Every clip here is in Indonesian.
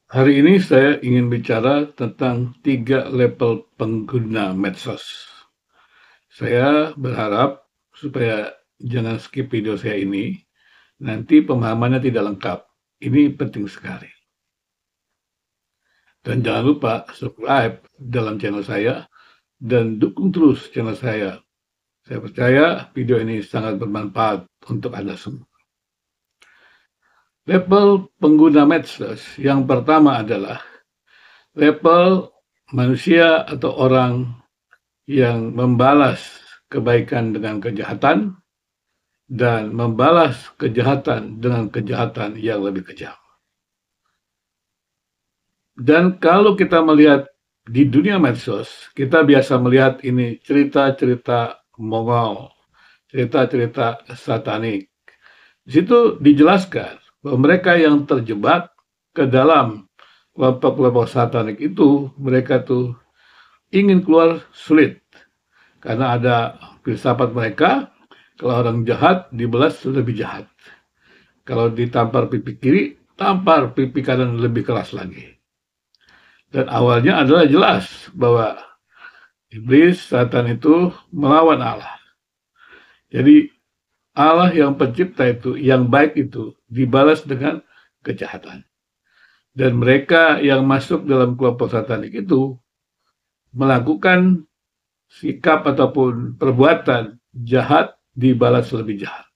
Hari ini saya ingin bicara tentang 3 level pengguna medsos. Saya berharap supaya jangan skip video saya ini, nanti pemahamannya tidak lengkap. Ini penting sekali. Dan jangan lupa subscribe dalam channel saya dan dukung terus channel saya. Saya percaya video ini sangat bermanfaat untuk Anda semua. Level pengguna medsos yang pertama adalah level manusia atau orang yang membalas kebaikan dengan kejahatan dan membalas kejahatan dengan kejahatan yang lebih kejam. Dan kalau kita melihat di dunia medsos, kita biasa melihat ini cerita-cerita Mongol, cerita-cerita satanik. Di situ dijelaskan bahwa mereka yang terjebak ke dalam kelompok-kelompok satanik itu, mereka tuh ingin keluar sulit. Karena ada filsafat mereka, kalau orang jahat dibelas lebih jahat. Kalau ditampar pipi kiri, tampar pipi kanan lebih keras lagi. Dan awalnya adalah jelas bahwa iblis, Satan itu melawan Allah. Jadi Allah yang pencipta itu, yang baik itu, dibalas dengan kejahatan. Dan mereka yang masuk dalam kelompok satanik itu melakukan sikap ataupun perbuatan jahat dibalas lebih jahat.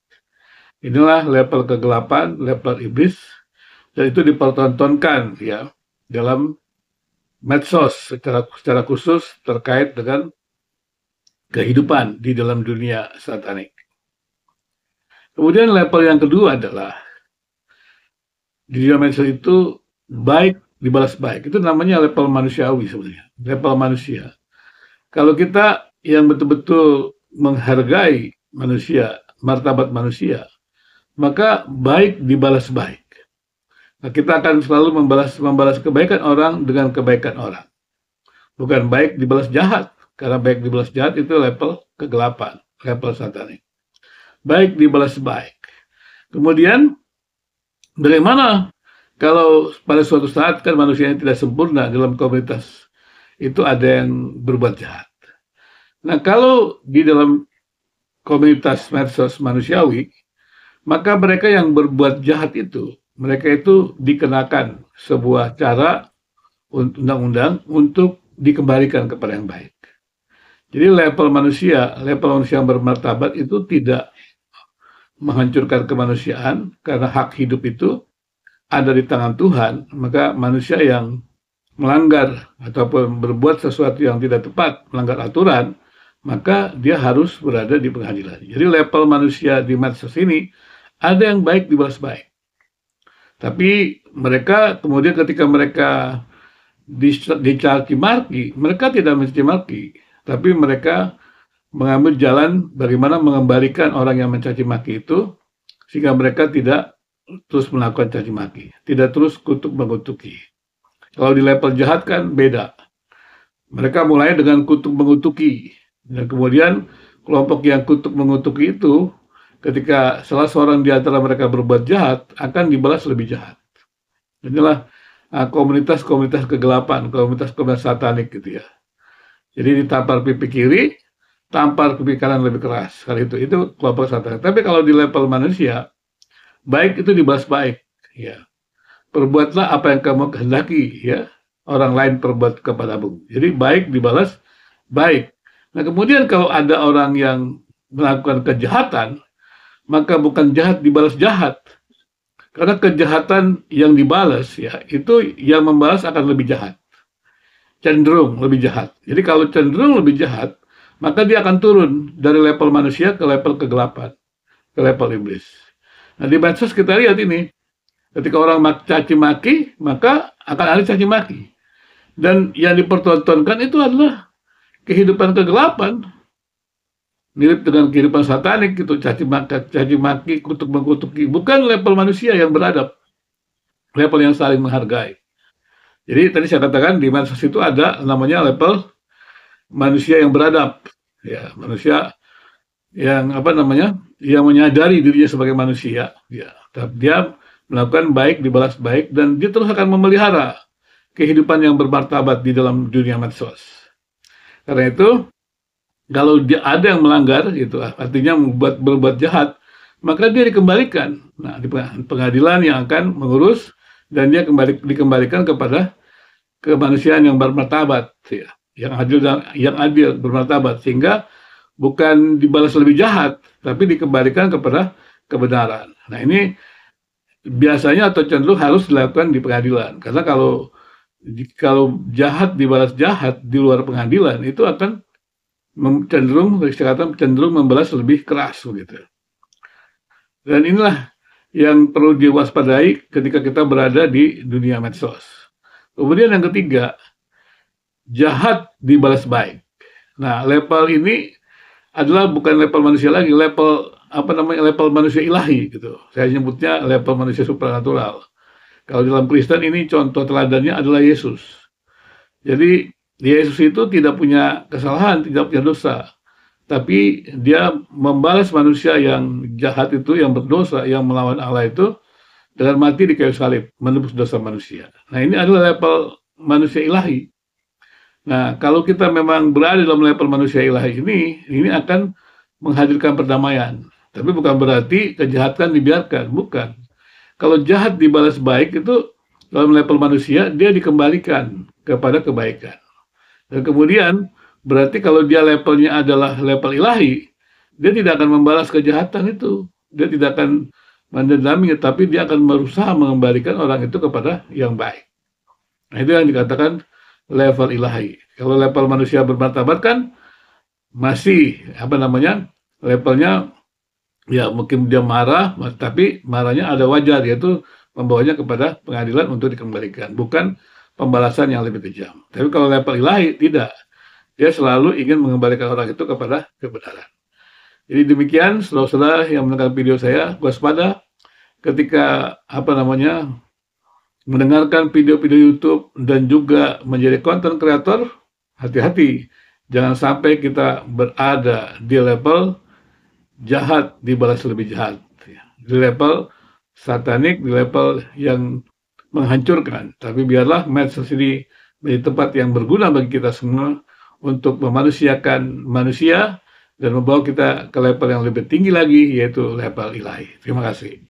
Inilah level kegelapan, level iblis, dan itu dipertontonkan ya dalam medsos secara khusus terkait dengan kehidupan di dalam dunia satanik. Kemudian level yang kedua adalah di dunia medsos itu baik dibalas baik. Itu namanya level manusiawi sebenarnya, level manusia. Kalau kita yang betul-betul menghargai manusia, martabat manusia, maka baik dibalas baik. Nah, kita akan selalu membalas kebaikan orang dengan kebaikan orang. Bukan baik dibalas jahat, karena baik dibalas jahat itu level kegelapan, level satanik. Baik dibalas baik. Kemudian, bagaimana kalau pada suatu saat kan manusia yang tidak sempurna dalam komunitas itu ada yang berbuat jahat. Nah, kalau di dalam komunitas medsos manusiawi, maka mereka yang berbuat jahat itu, mereka itu dikenakan sebuah cara undang-undang untuk dikembalikan kepada yang baik. Jadi level manusia yang bermartabat itu tidak menghancurkan kemanusiaan, karena hak hidup itu ada di tangan Tuhan, maka manusia yang melanggar ataupun berbuat sesuatu yang tidak tepat, melanggar aturan, maka dia harus berada di pengadilan. Jadi level manusia di medsos ini ada yang baik dibalas baik. Tapi mereka kemudian ketika mereka dicaci maki, mereka tidak mencaci maki, tapi mereka mengambil jalan bagaimana mengembalikan orang yang mencaci maki itu sehingga mereka tidak terus melakukan caci maki, tidak terus kutuk mengutuki. Kalau di level jahat kan beda. Mereka mulai dengan kutuk mengutuki, dan kemudian kelompok yang kutuk mengutuki itu ketika salah seorang di antara mereka berbuat jahat, akan dibalas lebih jahat. Inilah komunitas-komunitas kegelapan, komunitas-komunitas satanik gitu ya. Jadi ditampar pipi kiri, tampar pipi kanan lebih keras. Kali itu kelompok satanik. Tapi kalau di level manusia, baik itu dibalas baik. Ya. Perbuatlah apa yang kamu kehendaki, ya. Orang lain perbuat kepadamu. Jadi baik dibalas baik. Nah kemudian kalau ada orang yang melakukan kejahatan, maka bukan jahat dibalas jahat. Karena kejahatan yang dibalas ya itu yang membalas akan lebih jahat. Cenderung lebih jahat. Jadi kalau cenderung lebih jahat, maka dia akan turun dari level manusia ke level kegelapan, ke level iblis. Nah di medsos kita lihat ini, ketika orang caci maki, maka akan ada caci maki. Dan yang dipertontonkan itu adalah kehidupan kegelapan, mirip dengan kehidupan satanik gitu, caci maki, kutuk mengkutuki, bukan level manusia yang beradab, level yang saling menghargai. Jadi tadi saya katakan di medsos itu ada namanya level manusia yang beradab, ya manusia yang yang menyadari dirinya sebagai manusia, ya dia melakukan baik dibalas baik, dan dia terus akan memelihara kehidupan yang bermartabat di dalam dunia medsos. Karena itu, kalau dia ada yang melanggar gitu, artinya berbuat jahat, maka dia dikembalikan. Nah, di pengadilan yang akan mengurus, dan dia dikembalikan kepada kemanusiaan yang bermartabat, ya, yang adil bermartabat, sehingga bukan dibalas lebih jahat, tapi dikembalikan kepada kebenaran. Nah, ini biasanya atau cenderung harus dilakukan di pengadilan, karena kalau jahat dibalas jahat di luar pengadilan, itu akan cenderung membalas lebih keras begitu. Dan inilah yang perlu diwaspadai ketika kita berada di dunia medsos. Kemudian yang ketiga, jahat dibalas baik. Nah, level ini adalah bukan level manusia lagi, level manusia ilahi gitu. Saya nyebutnya level manusia supranatural. Kalau dalam Kristen ini contoh teladannya adalah Yesus. Jadi Yesus itu tidak punya kesalahan, tidak punya dosa, tapi dia membalas manusia yang jahat itu, yang berdosa, yang melawan Allah itu, dengan mati di kayu salib, menebus dosa manusia. Nah, ini adalah level manusia ilahi. Nah, kalau kita memang berada dalam level manusia ilahi ini akan menghadirkan perdamaian. Tapi bukan berarti kejahatan dibiarkan, bukan. Kalau jahat dibalas baik itu dalam level manusia, dia dikembalikan kepada kebaikan. Dan kemudian berarti kalau dia levelnya adalah level ilahi, dia tidak akan membalas kejahatan itu. Dia tidak akan mendendami, tapi dia akan berusaha mengembalikan orang itu kepada yang baik. Nah, itu yang dikatakan level ilahi. Kalau level manusia bermartabat kan masih levelnya ya mungkin dia marah, tapi marahnya ada wajar, yaitu membawanya kepada pengadilan untuk dikembalikan, bukan pembalasan yang lebih kejam. Tapi kalau level ilahi tidak, dia selalu ingin mengembalikan orang itu kepada kebenaran. Jadi demikian, saudara-saudara yang mendengar video saya, waspada ketika mendengarkan video-video YouTube dan juga menjadi content creator. Hati-hati, jangan sampai kita berada di level jahat dibalas lebih jahat, di level satanik, di level yang menghancurkan. Tapi biarlah medsos ini menjadi tempat yang berguna bagi kita semua untuk memanusiakan manusia dan membawa kita ke level yang lebih tinggi lagi, yaitu level ilahi. Terima kasih.